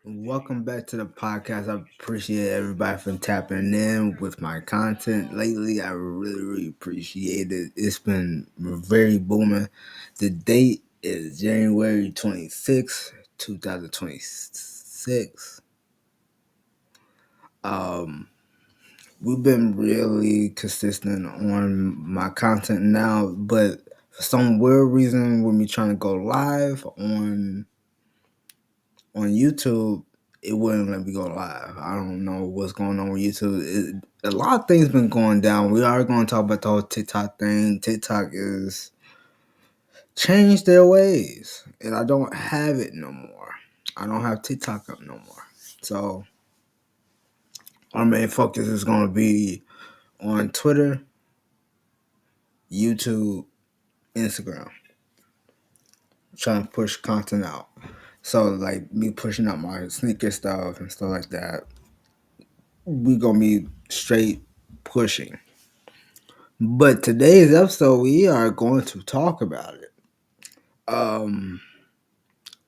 Welcome back to the podcast. I appreciate everybody for tapping in with my content lately. I really appreciate it. It's been very booming. The date is January 26th, 2026. Um, we've been really consistent on my content now, but for some weird reason, when we trying to go live on YouTube, it wouldn't let me go live. I don't know what's going on with YouTube. A lot of things been going down. We are going to talk about the whole TikTok thing. TikTok is changed their ways, and I don't have it no more. I don't have TikTok up no more. So our main focus is going to be on Twitter, YouTube, Instagram, trying to push content out. So like me pushing out my sneaker stuff and stuff like that. We gonna be straight pushing. But today's episode, we are going to talk about it. Um,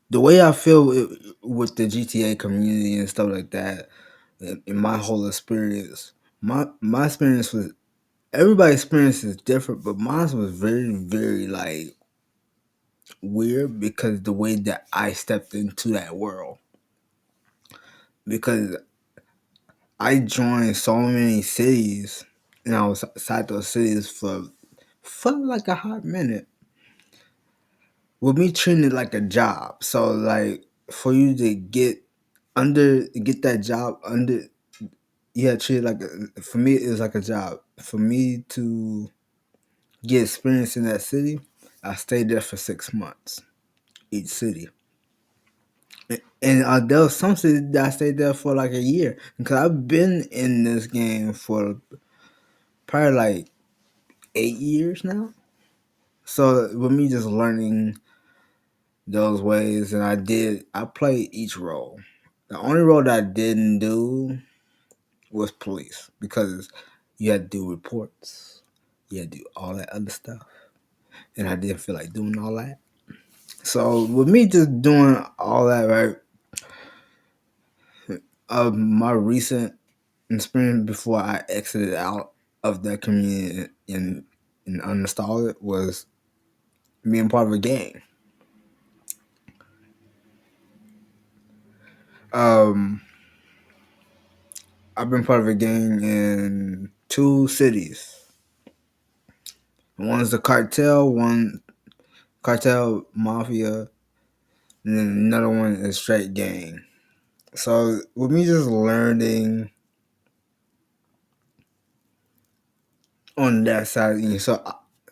the way I feel with the GTA community and stuff like that, in my whole experience, my experience was everybody's experience is different, but mine was very like weird because the way that I stepped into that world, because I joined so many cities and I was outside those cities for like a hot minute with me treating it like a job. So like for you to get that job under, yeah, treat it like for me it was like a job. For me to get experience in that city, I stayed there for 6 months each city. And there was some cities that I stayed there for like a year because I've been in this game for probably like 8 years now. So with me just learning those ways, and I played each role. The only role that I didn't do was police because you had to do reports, you had to do all that other stuff, and I didn't feel like doing all that. So with me just doing all that, right? My recent experience before I exited out of that community and uninstalled it was being part of a gang. Um, I've been part of a gang in two cities. One's the cartel mafia, and then another one is straight gang. So with me just learning on that side, so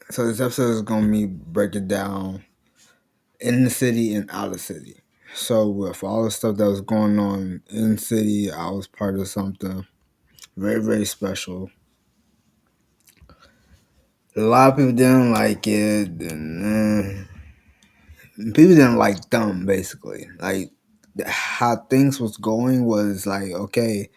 this episode is gonna be breaking down in the city and out of the city. So with all the stuff that was going on in the city, I was part of something very special. A lot of people didn't like it, and people didn't like them basically. Like how things was going was like, okay,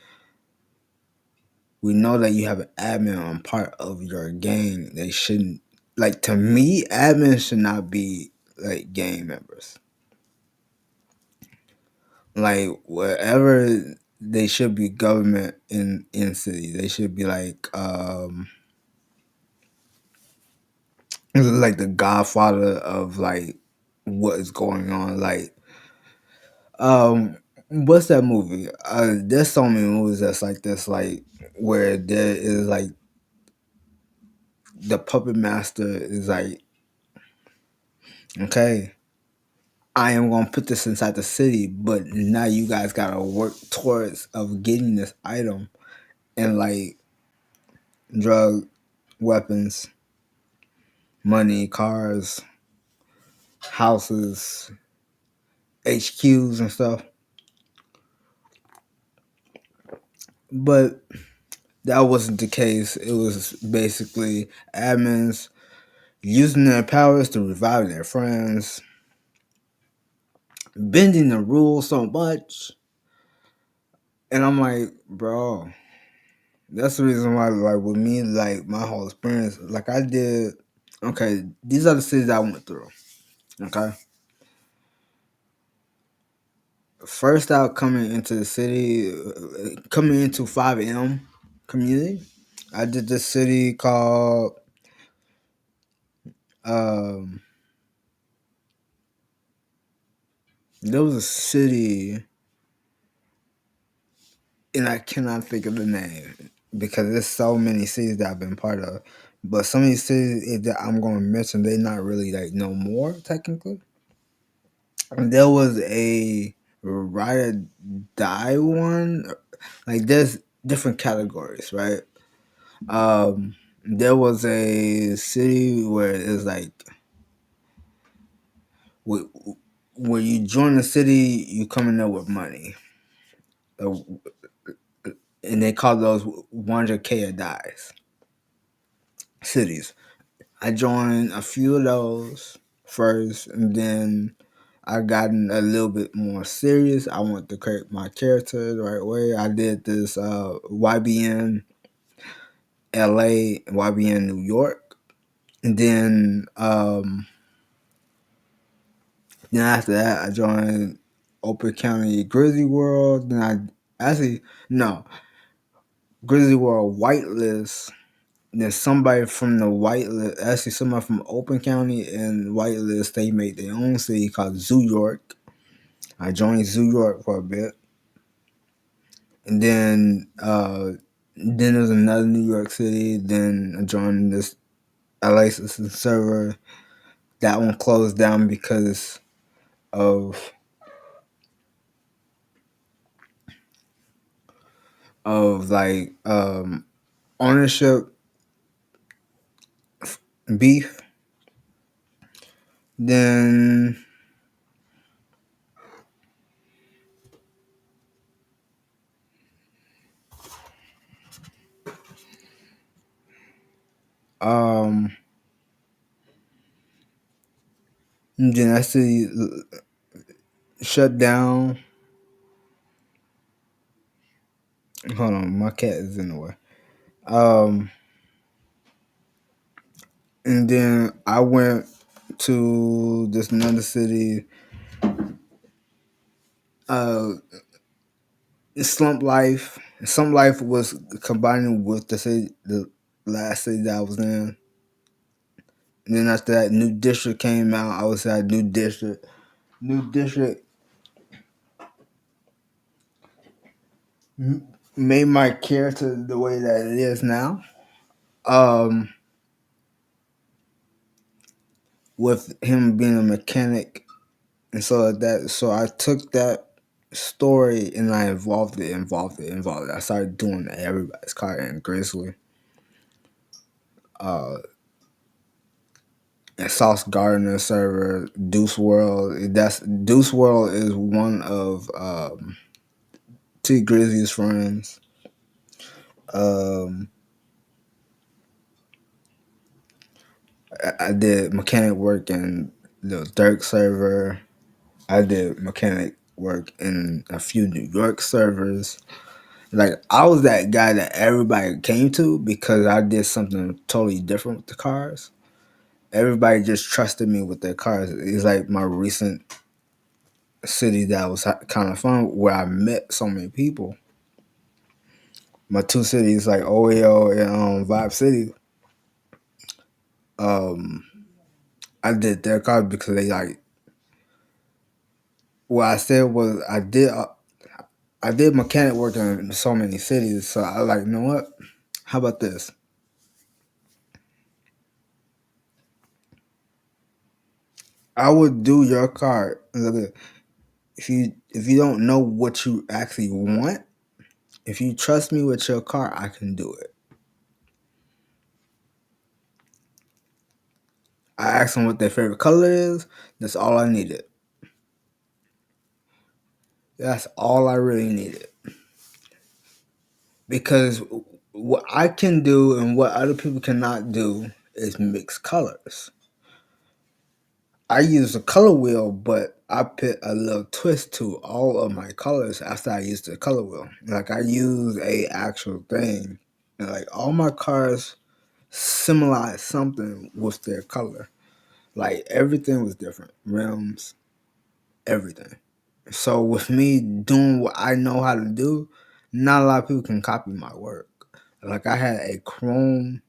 we know that you have an admin on part of your gang. They shouldn't, like, to me, admins should not be like gang members. Like wherever they should be government in city. They should be like the godfather of like what is going on. Like what's that movie? There's so many movies that's like this, like where there is like the puppet master is like, okay, I am gonna put this inside the city, but now you guys gotta work towards of getting this item and like drug, weapons, money, cars, houses, HQs and stuff. But that wasn't the case. It was basically admins using their powers to revive their friends, bending the rules so much. And I'm like, bro, that's the reason why, like, with me, like, my whole experience, like, I did, okay, these are the cities I went through, okay? first out coming into the city, coming into 5M community, I did this city called um, there was a city, and I cannot think of the name because there's so many cities that I've been part of. But some of these cities that I'm going to mention, they're not really like no more technically. And there was a ride or die one. Like there's different categories, right? There was a city where it's like wh- when you join the city, you come in there with money, Uh, and they call those 100K or dies cities. I joined a few of those first, and then I gotten a little bit more serious. I want to create my character the right way. I did this YBN LA, YBN New York, and then after that I joined Open County Grizzly World. Then I actually no Grizzly World Whitelist. Then somebody from the Whitelist, actually somebody from Open County and Whitelist, they made their own city called Zoo York. I joined Zoo York for a bit, and then there's another New York City. Then I joined this LA system server. That one closed down because of like ownership beef. Then um then that city shut down. Hold on, my cat is in the way. Um and then I went to this another city, uh Slump Life. Slump Life was combining with the last city that I was in. And then after that, New District came out. I was at New District. New District made my character the way that it is now. Um, with him being a mechanic and so like that. So I took that story and I involved it. I started doing everybody's car in Grizzly. And Sauce Gardner server, Deuce World. That's Deuce World is one of T Grizzly's friends. Um, I did mechanic work in the Dirk server. I did mechanic work in a few New York servers. Like I was that guy that everybody came to because I did something totally different with the cars. Everybody just trusted me with their cars. It's like my recent city that was kind of fun where I met so many people. My two cities like OEO and Vibe City. Um, I did their cars because they like what I said was I did mechanic work in so many cities, so I like, you know what? How about this? I would do your car. Look, if you don't know what you actually want, if you trust me with your car, I can do it. I asked them what their favorite color is. That's all I needed. That's all I really needed. Because what I can do and what other people cannot do is mix colors. I use a color wheel, but I put a little twist to all of my colors after I use the color wheel. Like I use a actual thing, and like all my cars symbolize something with their color. Like everything was different, rims, everything. So with me doing what I know how to do, not a lot of people can copy my work. Like I had a chrome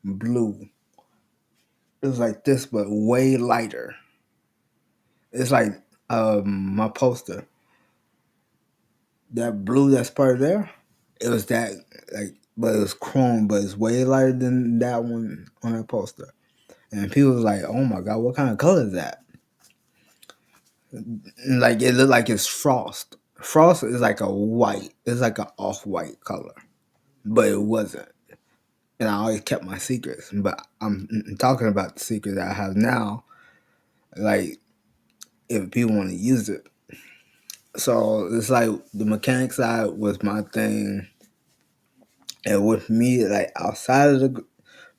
blue. It was like this, but way lighter. It's like my poster. That blue that's part of there. It was that like, but it was chrome, but it's way lighter than that one on that poster. And people was like, "Oh my god, what kind of color is that?" And like it looked like it's frost. Frost is like a white. It's like an off-white color, but it wasn't. And I always kept my secrets. But I'm talking about the secret that I have now. Like if people want to use it, so it's like the mechanic side was my thing, and with me, like outside of the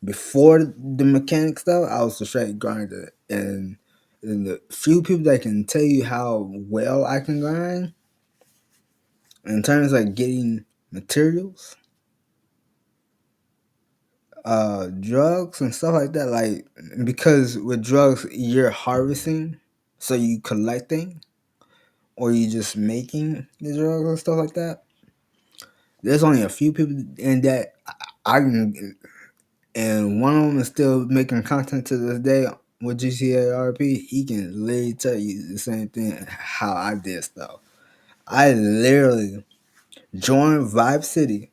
before the mechanic stuff, I was a straight grinder, and the few people that can tell you how well I can grind in terms of like getting materials, drugs and stuff like that. Like because with drugs, you're harvesting, so you collecting, or you just making the drugs and stuff like that. There's only a few people in that I can, and one of them is still making content to this day with GTA RP. He can literally tell you the same thing how I did stuff. I literally joined Vibe City.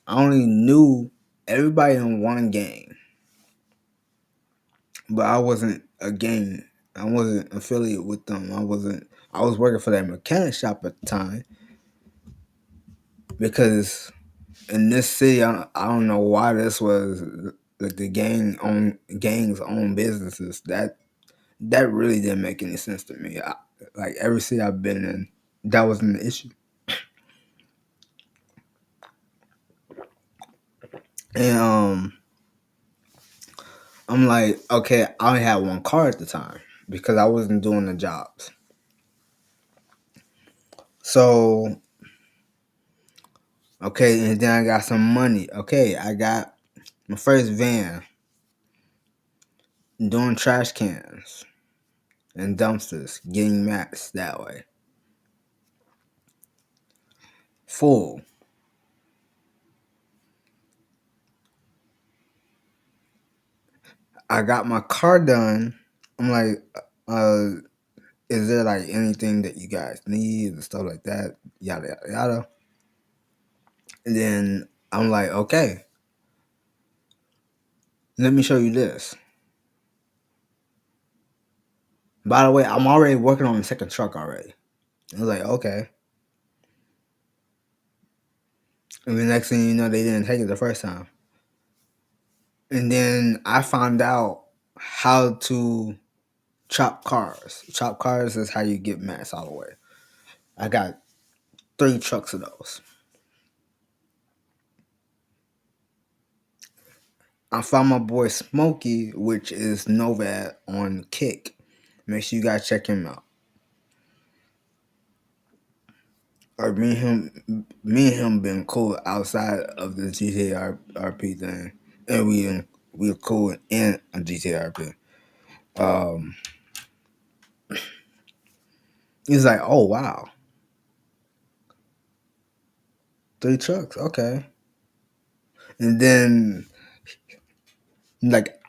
I only knew everybody in one gang, but I wasn't a gang. I wasn't affiliated with them. I wasn't. I was working for that mechanic shop at the time because in this city, I don't know why this was like the gangs own businesses. That really didn't make any sense to me. Like every city I've been in, that wasn't an issue. And I'm like, okay, I only had one car at the time because I wasn't doing the jobs. So okay, and then I got some money. Okay, I got my first van doing trash cans and dumpsters, getting mats that way. Full. I got my car done. I'm like, uh, is there like anything that you guys need and stuff like that? Yada yada yada. And then I'm like, okay, let me show you this. By the way, I'm already working on the second truck already. I was like, okay. And the next thing you know, they didn't take it the first time. And then I found out how to chop cars. Chop cars is how you get mats all the way. I got 3 trucks of those. I found my boy Smokey, which is Novad on Kick. Make sure you guys check him out. Or me and him been cool outside of the GTA RP thing, and we were cool in a GTA RP. Um, he's like, oh wow, 3 trucks, okay. And then like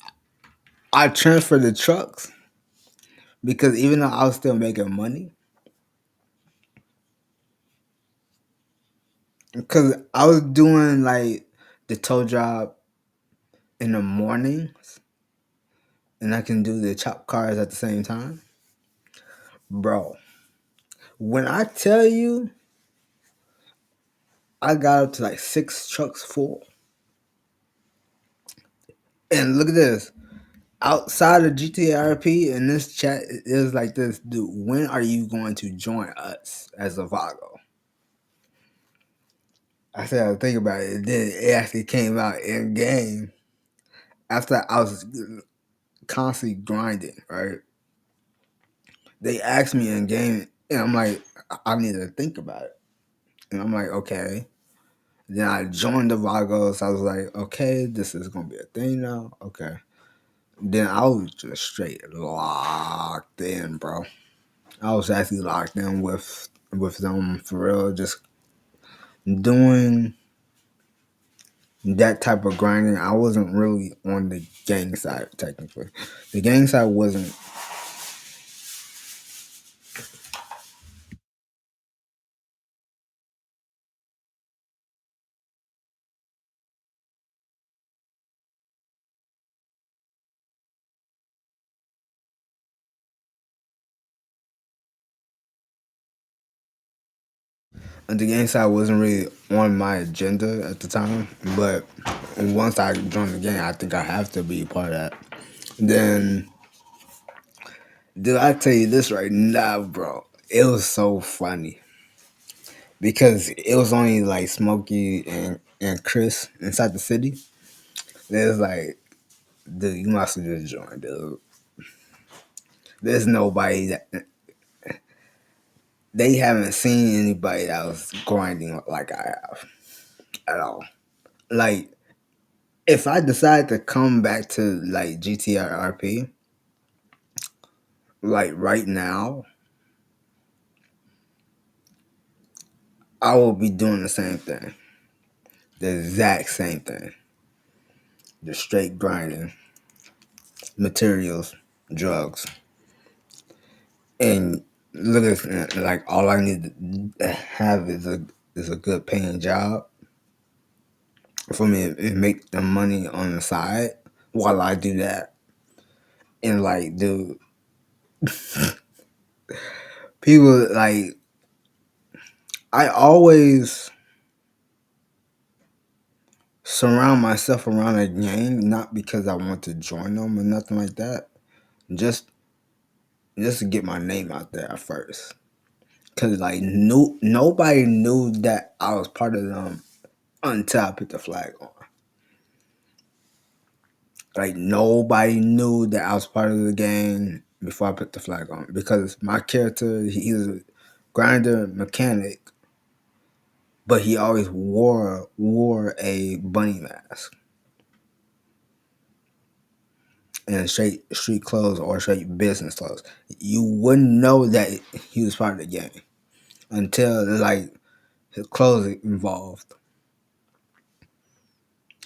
I transferred the trucks because even though I was still making money, because I was doing like the tow job in the mornings, and I can do the chop cars at the same time, bro. When I tell you, I got up to like 6 trucks full. And look at this. Outside of GTRP in this chat, it is like this, dude. When are you going to join us as a Vago? I said I would think about it. And then it actually came out in game after I was constantly grinding. Right? They asked me in game, and I'm like, I need to think about it. And I'm like, okay. Then I joined the Vagos. I was like, okay, this is gonna be a thing now. Okay. Then I was just straight locked in, bro. I was actually locked in with them for real, just doing that type of grinding. I wasn't really on the gang side technically. The gang side wasn't. The gang side wasn't really on my agenda at the time, but once I joined the gang, I think I have to be part of that. Then, did I tell you this right now, bro? It was so funny because it was only like Smokey and Chris inside the city. There's like, dude, you must have just joined, dude. There's nobody that they haven't seen anybody that was grinding like I have at all. Like, if I decide to come back to like GTRP, like right now, I will be doing the same thing, the exact same thing, the straight grinding, materials, drugs, and look at like all I need to have is a good paying job for me to make the money on the side while I do that. And like, dude, people like I always surround myself around a gang, not because I want to join them or nothing like that. Just just to get my name out there at first. Cause like nobody knew that I was part of them until I put the flag on. Like nobody knew that I was part of the gang before I put the flag on. Because my character, he's a grinder mechanic, but he always wore a bunny mask and straight street clothes or straight business clothes. You wouldn't know that he was part of the gang until like his clothes involved.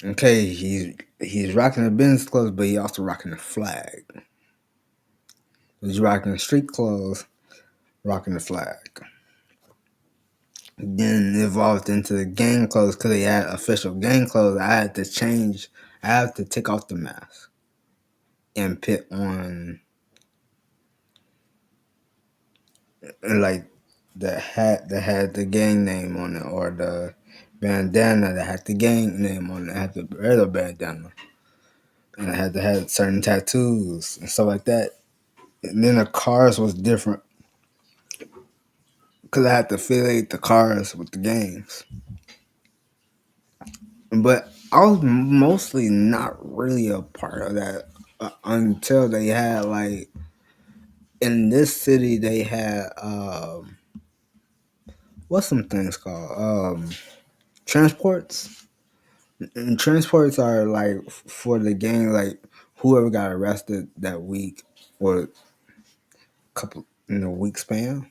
Okay, he's rocking the business clothes, but he also rocking the flag. He's rocking the street clothes, rocking the flag. Then it evolved into the gang clothes because they had official gang clothes. I had to change. I had to take off the mask and put on like the hat that had the gang name on it, or the bandana that had the gang name on it. I had the regular bandana, and I had to have certain tattoos and stuff like that. And then the cars was different because I had to affiliate the cars with the gangs. But I was mostly not really a part of that until they had like in this city they had what's some things called transports. And transports are like for the gang, like whoever got arrested that week or couple in a week span.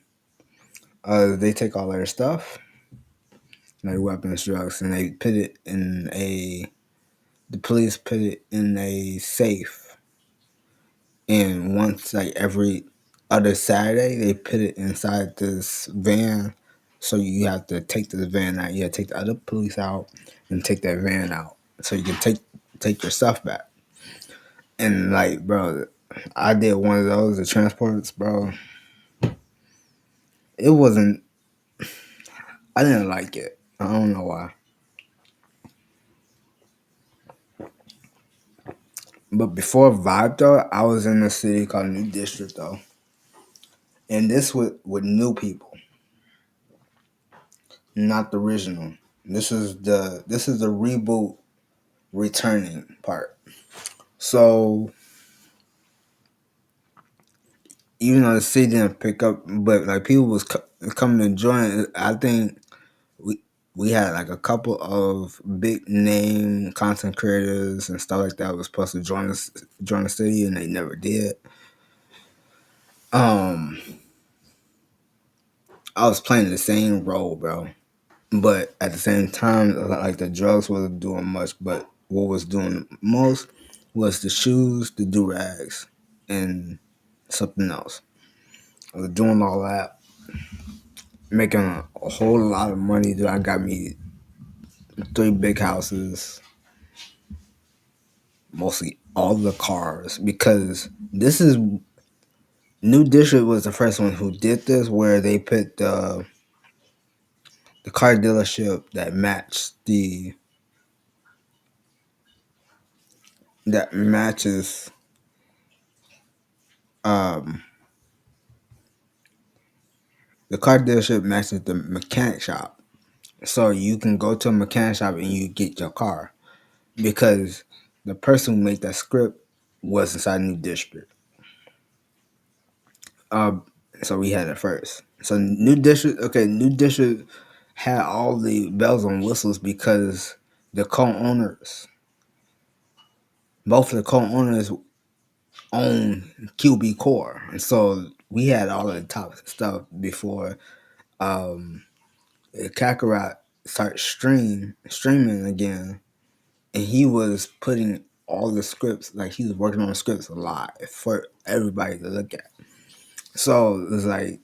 They take all their stuff, like weapons, drugs, and they put it in a. The police put it in a safe, and once like every other Saturday, they put it inside this van. So you have to take the van out. You have to take the other police out and take that van out, so you can take your stuff back. And like, bro, I did one of those, the transports, bro. It wasn't. I didn't like it. I don't know why. But before Vibe though, I was in a city called New District though, and this with new people, not the original. This is the reboot returning part. So even though the city didn't pick up, but like people was coming to join. I think we we had like a couple of big name content creators and stuff like that was supposed to join the city, and they never did. Um, I was playing the same role, bro. But at the same time, like the drugs wasn't doing much, but what was doing most was the shoes, the do rags, and something else. I was doing all that, making a whole lot of money. That I got me 3 big houses, mostly all the cars, because this is New District was the first one who did this, where they put the car dealership that matched that matches um the car dealership matches the mechanic shop. So you can go to a mechanic shop and you get your car because the person who made that script was inside New District. Um, so we had it first. So New District had all the bells and whistles because the co-owners, both of the co-owners own QB Core, and so we had all of the top stuff before Kakarot started streaming again, and he was putting all the scripts, like he was working on the scripts live for everybody to look at. So it was like,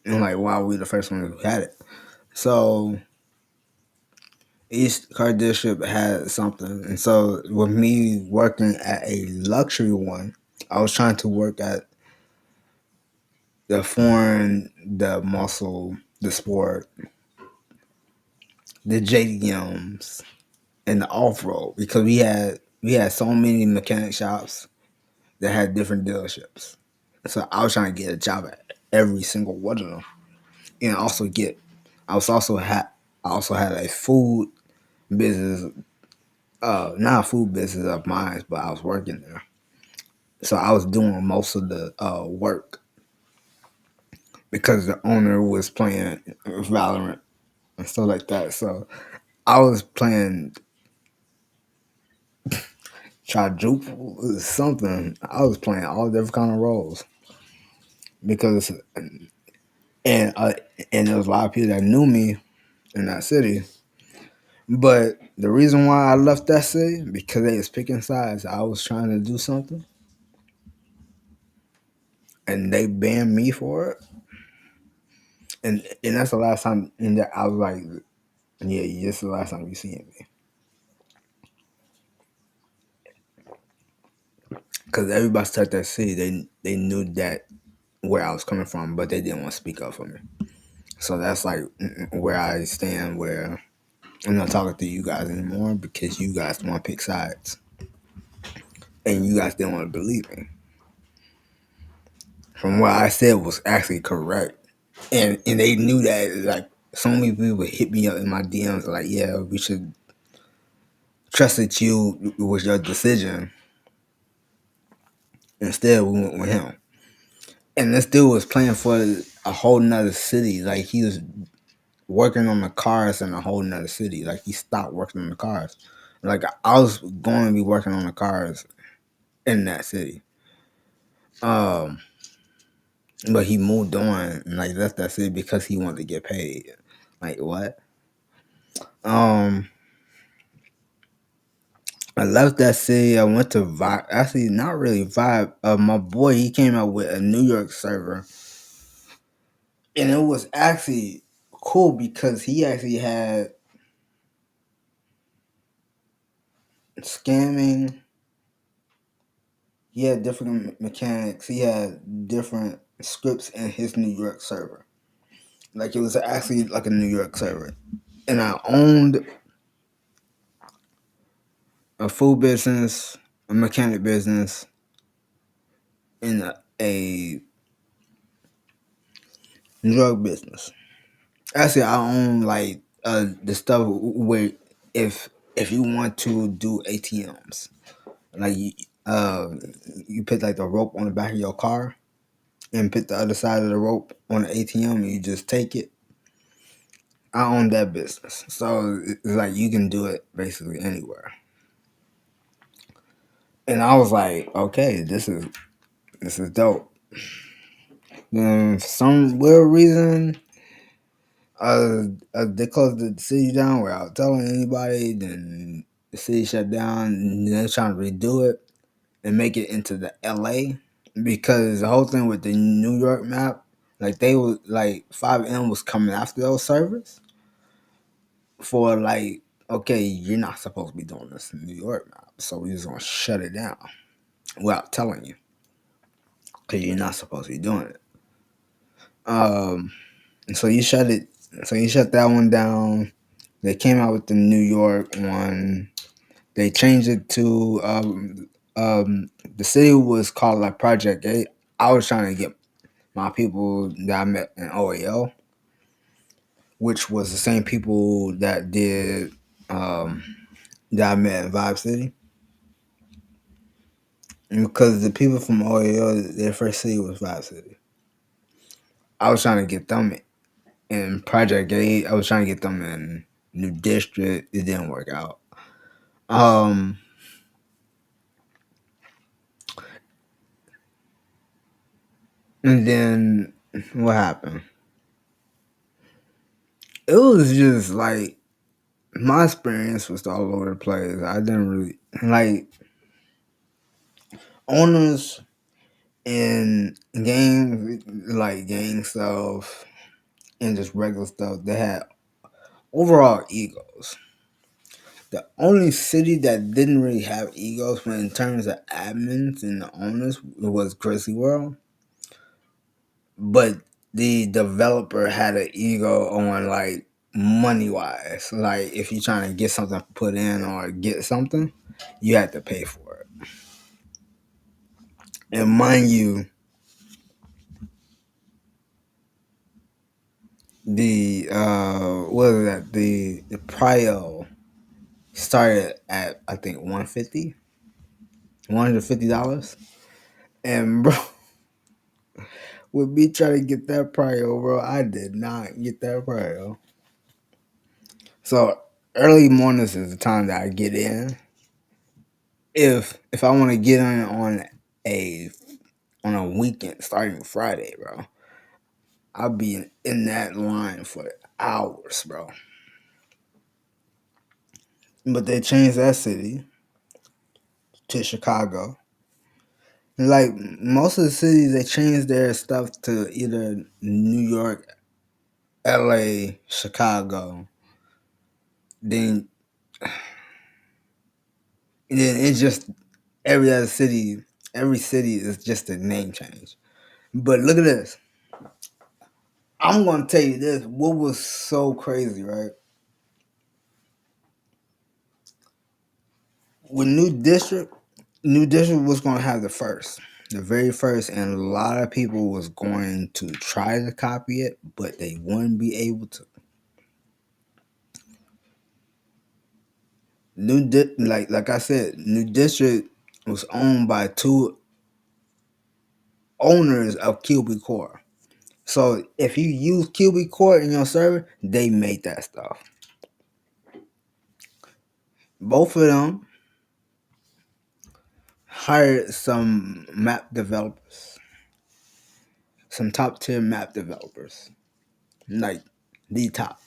and like, wow, we the first one who had it. So each car dealership had something, and so with me working at a luxury one, I was trying to work at the foreign, the muscle, the sport, the JDMs, and the off road because we had so many mechanic shops that had different dealerships. So I was trying to get a job at every single one of them, and also get. I was also had I also had a food business, not a food business of mine, but I was working there. So I was doing most of the work because the owner was playing Valorant and stuff like that. So I was playing quadruple something. I was playing all different kind of roles because and uh, and there was a lot of people that knew me in that city. But the reason why I left that city because they was picking sides. I was trying to do something, and they banned me for it. And that's the last time. And that I was like, yeah, this is the last time you seeing me because everybody started that city. They knew that where I was coming from, but they didn't want to speak up for me. So that's like where I stand. Where I'm not talking to you guys anymore because you guys want to pick sides, and you guys didn't want to believe me. From what I said was actually correct, and they knew that. Like so many people would hit me up in my DMs like, yeah, we should trust that you was your decision. Instead, we went with him, and this dude was playing for a whole nother city. Like he was working on the cars in a whole nother city. Like he stopped working on the cars. Like I was going to be working on the cars in that city. Um, but he moved on and like left that city because he wanted to get paid. Like what? Um, I left that city. I went to Vibe. Actually, not really Vibe. My boy, he came out with a New York server, and it was actually cool because he actually had scamming. He had different mechanics. He had different scripts in his New York server. Like it was actually like a New York server, and I owned a food business, a mechanic business, and a drug business. Actually, I own like the stuff where if you want to do ATMs, like uh, you put like the rope on the back of your car and put the other side of the rope on the ATM and you just take it. I own that business, so it's like you can do it basically anywhere. And I was like, okay, this is dope. And for some weird reason, they closed the city down without telling anybody. Then the city shut down, and they're trying to redo it and make it into the LA because the whole thing with the New York map, like they was like 5M was coming after those servers for like, okay, you're not supposed to be doing this in New York map, so we're just gonna shut it down without telling you because you're not supposed to be doing it. And so you shut it. So you shut that one down. They came out with the New York one. They changed it to the city was called like Project 8. I was trying to get my people that I met in OAL, which was the same people that did that I met in Vibe City. And because the people from OAL, their first city was Vibe City. I was trying to get them in Project 8. I was trying to get them in New District. It didn't work out. Um, and then what happened? It was just like my experience was all over the place. I didn't really like owners in games, like gang stuff and just regular stuff. They had overall egos. The only city that didn't really have egos when in terms of admins and the owners was Grizzly World. But the developer had an ego on like money wise. Like if you're trying to get something put in or get something, you had to pay for it. And mind you, the what is that? The Prio started at I think $150. And bro, with me trying to get that Prio, bro, I did not get that Prio. So early mornings is the time that I get in. If I want to get in a on a weekend starting Friday, bro, I'll be in that line for hours, bro. But they changed that city to Chicago. Like most of the cities, they changed their stuff to either New York, LA, Chicago. Then, then it's just every other city. Every city is just a name change. But look at this. I'm gonna tell you this. What was so crazy, right? With New District was gonna have the very first, and a lot of people was going to try to copy it, but they wouldn't be able to. Like I said, New District was owned by two owners of Cubic Core. So if you use Cubic Core in your server, they made that stuff. Both of them hired some map developers, some top tier map developers, like the top.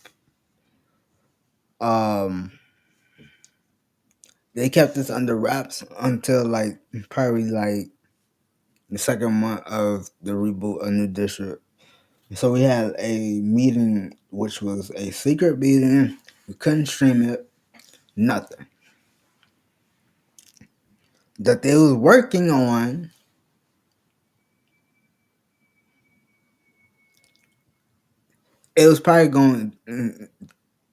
Um, they kept this under wraps until like probably like the second month of the reboot of New District. So we had a meeting, which was a secret meeting. We couldn't stream it, nothing. That they was working on. It was probably going.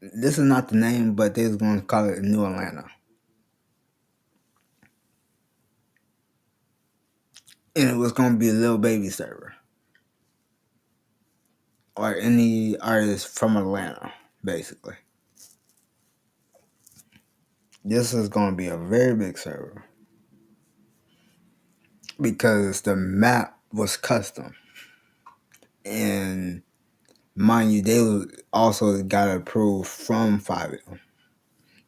This is not the name, but they was going to call it New Atlanta, and it was going to be a little baby server or any artist from Atlanta, basically. This is going to be a very big server because the map was custom, and mind you, they also got approved from 5M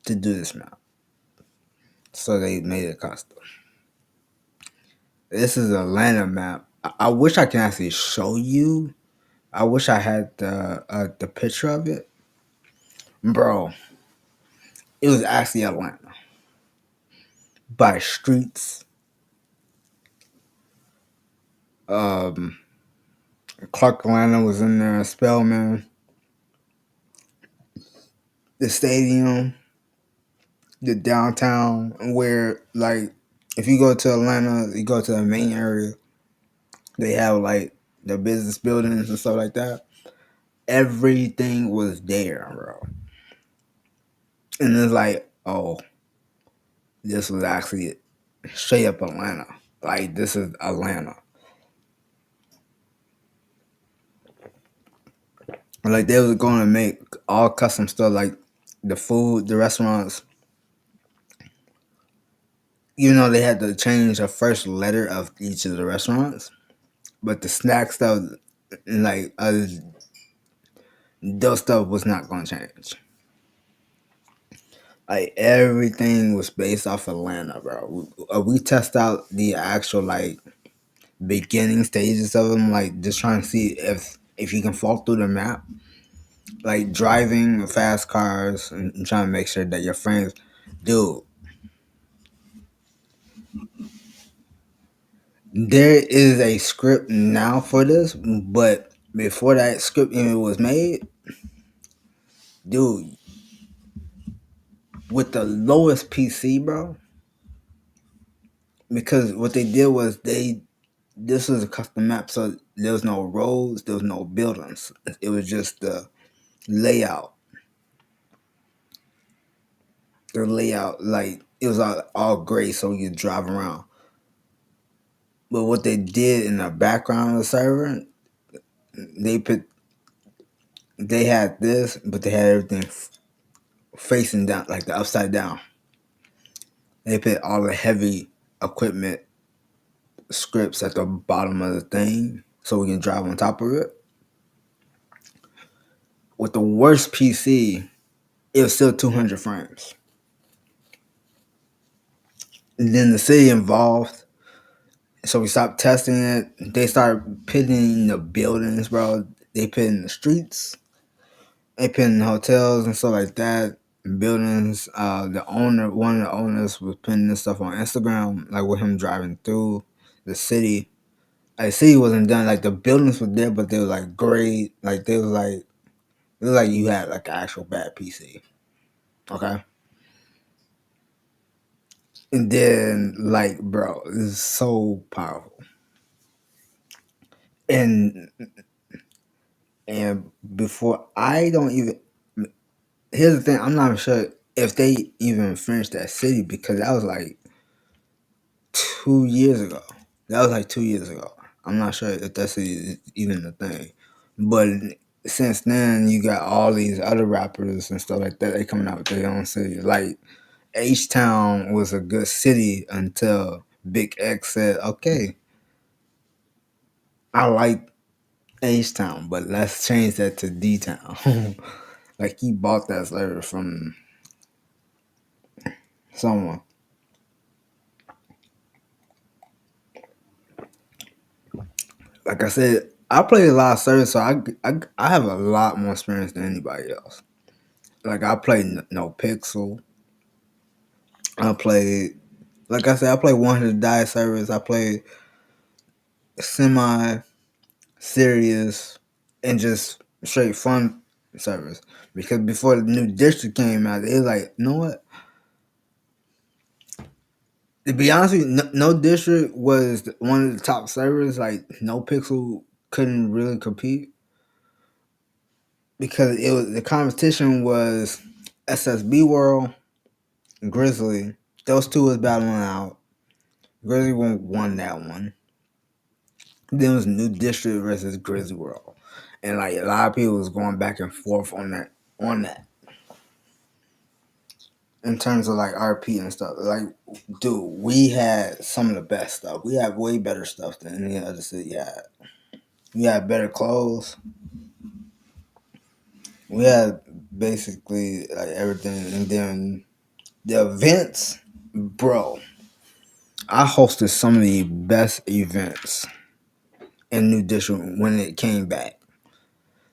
to do this map, so they made it custom. This is a Atlanta map I wish I can actually show you. I wish I had the picture of it, bro. It was actually Atlanta by streets. Um, Clark Atlanta was in there. Spellman, the stadium, the downtown, where like if you go to Atlanta, you go to the main area. They have like the business buildings and stuff like that. Everything was there, bro. And it's like, oh, this was actually straight up Atlanta. Like this is Atlanta. Like they was going to make all custom stuff, like the food, the restaurants. You know, they had to change the first letter of each of the restaurants, but the snack stuff, like those stuff, was not going to change. Like everything was based off Atlanta, bro. We test out the actual like beginning stages of them, like just trying to see if you can fall through the map, like driving fast cars and trying to make sure that your friends, dude. There is a script now for this, but before that script even was made, dude, with the lowest PC, bro, because what they did was this was a custom map, so there was no roads, there was no buildings. It was just the layout. The layout, like it was all gray, so you could drive around. But what they did in the background of the server, they put they had this, but they had everything facing down, like the upside down. They put all the heavy equipment scripts at the bottom of the thing, so we can drive on top of it. With the worst PC, it was still 200 frames. And then the city involved, so we stopped testing it. They started putting the buildings, bro. They put in the streets. They put in hotels and stuff like that. Buildings. The owner, one of the owners, was putting this stuff on Instagram, like with him driving through the city. Like, the city wasn't done. Like the buildings were there, but they were like great. Like they was like it was like you had like an actual bad PC. Okay. And then like, bro, it's so powerful. And before I don't even here's the thing, I'm not sure if they even finished that city because that was like 2 years ago. That was like 2 years ago. I'm not sure if that's even a thing. But since then, you got all these other rappers and stuff like that. They coming out with their own city. Like H Town was a good city until Big X said, "Okay, I like H Town, but let's change that to D Town." Like he bought that letter from someone. Like I said, I play a lot of service, so I have a lot more experience than anybody else. Like I played No Pixel. I played, like I said, I played 100 Die service. I played semi serious and just straight fun service. Because before the new district came out, it was like, you know what? To be honest with you, no district was one of the top servers. Like No Pixel couldn't really compete because it was the competition was SSB World, Grizzly. Those two was battling out. Grizzly won that one. Then it was New District versus Grizzly World, and like a lot of people was going back and forth on that in terms of like RP and stuff. Like, dude, we had some of the best stuff. We had way better stuff than any other city had. We had better clothes. We had basically like everything, and then the events, bro. I hosted some of the best events in New District when it came back.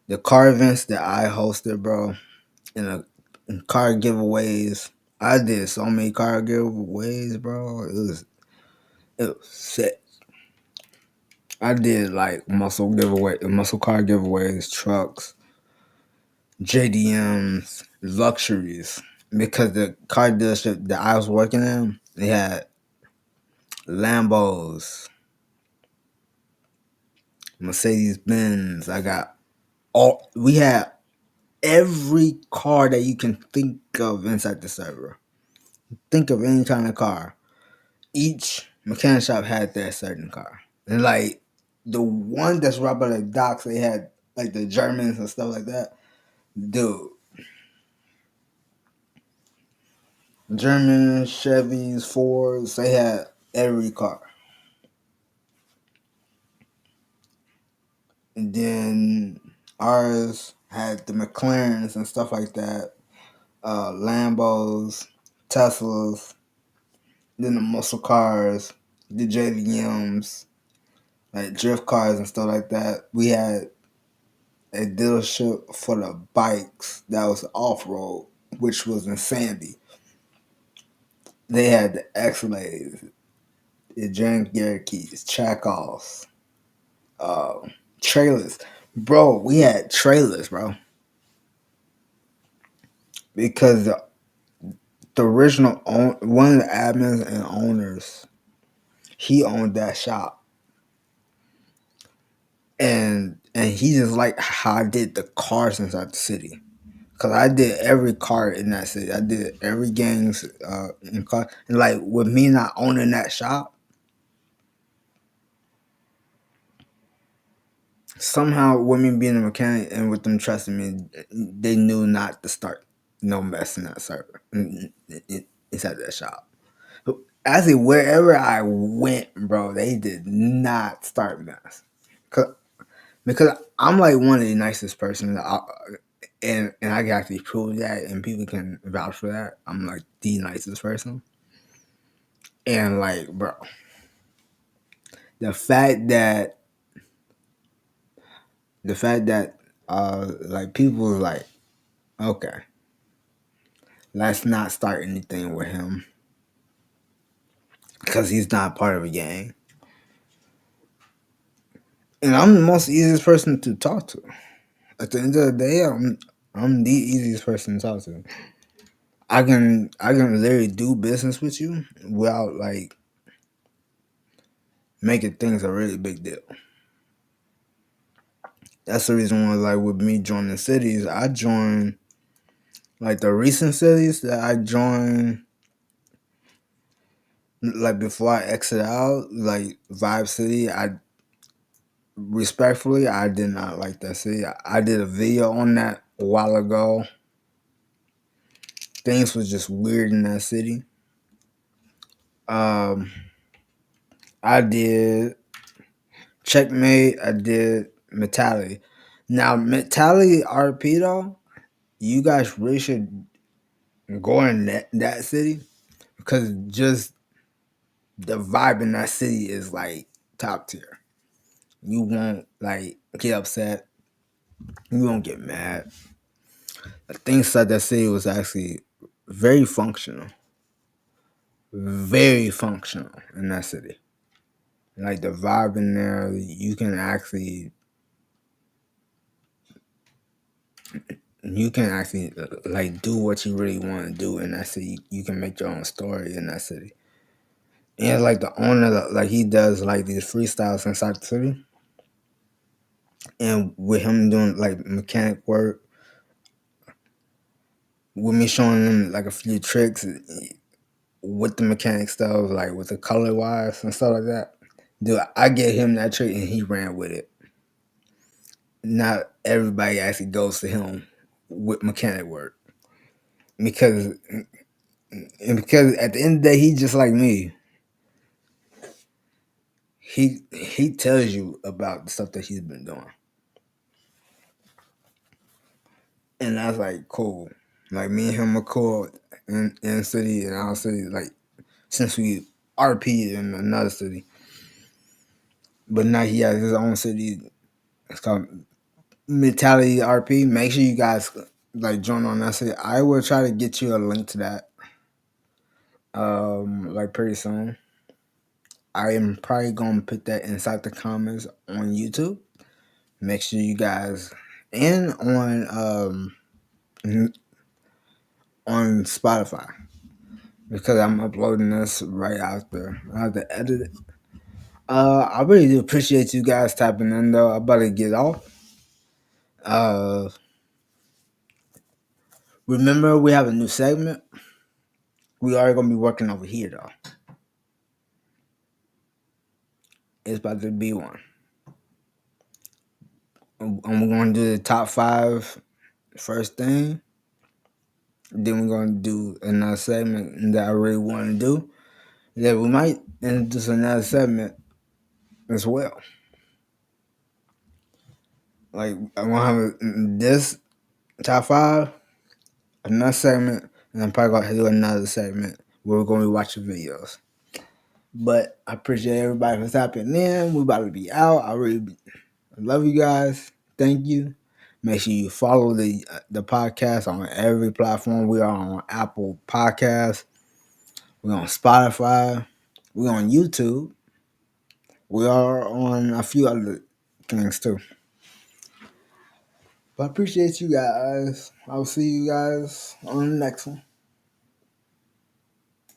The car events that I hosted, bro, and the car giveaways. I did so many car giveaways, bro. It was sick. I did like muscle car giveaways, trucks, JDMs, luxuries. Because the car dealership that I was working in, they had Lambos, Mercedes Benz. I got all. We had every car that you can think of inside the server. Think of any kind of car. Each mechanic shop had their certain car. And like the one that's right by the docks, they had like the Germans and stuff like that. Dude, Germans, Chevys, Fords, they had every car. And then ours had the McLarens and stuff like that, Lambos, Teslas, then the muscle cars, the JDMs, like drift cars and stuff like that. We had a dealership for the bikes that was off road, which was in Sandy. They had the X-Lays, the Grand Cherokees, Chacos, uh, trailers. Bro, we had trailers, bro. Because the original one of the admins and owners, he owned that shop. And he just liked how I did the cars inside the city. Cause I did every car in that city. I did every gangs in car. And like with me not owning that shop, somehow with me being a mechanic and with them trusting me, they knew not to start no mess in that server inside that shop. Actually, wherever I went, bro, they did not start mess. Because I'm like one of the nicest persons, and I can actually prove that, and people can vouch for that. I'm like the nicest person, and like, bro, the fact that like people was like, okay, let's not start anything with him because he's not part of a gang, and I'm the most easiest person to talk to. At the end of the day, I'm the easiest person to talk to. I can literally do business with you without like making things a really big deal. That's the reason why, like, with me joining cities, I joined like the recent cities that I joined, like before I exit out, like Vibe City. I respectfully, I did not like that city. I did a video on that a while ago. Things was just weird in that city. Um, I did Checkmate. I did Metallic. Now Metallic RP though, you guys really should go in that city because just the vibe in that city is like top tier. You won't like get upset. You won't get mad. The things like that city was actually very functional. Very functional in that city. Like the vibe in there, you can actually like do what you really want to do in that city. You can make your own story in that city. And like the owner, like he does like these freestyles inside the city, and with him doing like mechanic work, with me showing them like a few tricks with the mechanic stuff, like with the color wise and stuff like that. Dude, I gave him that trick and he ran with it. Not everybody actually goes to him with mechanic work because at the end of the day, he just like me. He tells you about the stuff that he's been doing, and that's like cool. Like me and him are cool in city and our city. Like since we RP in another city, but now he has his own city. It's called Mentality RP. Make sure you guys like join on that city. I will try to get you a link to that. Like pretty soon. I am probably gonna put that inside the comments on YouTube. Make sure you guys and on Spotify because I'm uploading this right after. I have to edit it. I really do appreciate you guys tapping in though. I better get off. Uh, remember we have a new segment. We are gonna be working over here though. It's about to be one. And we're gonna do the top five first thing. Then we're gonna do another segment that I really want to do. Then we might introduce another segment as well. Like I'm gonna have this top five, another segment, and I'm probably gonna do another segment where we're gonna be watching videos. But I appreciate everybody for tapping in. We about to be out. I love you guys. Thank you. Make sure you follow the podcast on every platform. We are on Apple Podcasts. We're on Spotify. We're on YouTube. We are on a few other things too. But I appreciate you guys. I'll see you guys on the next one.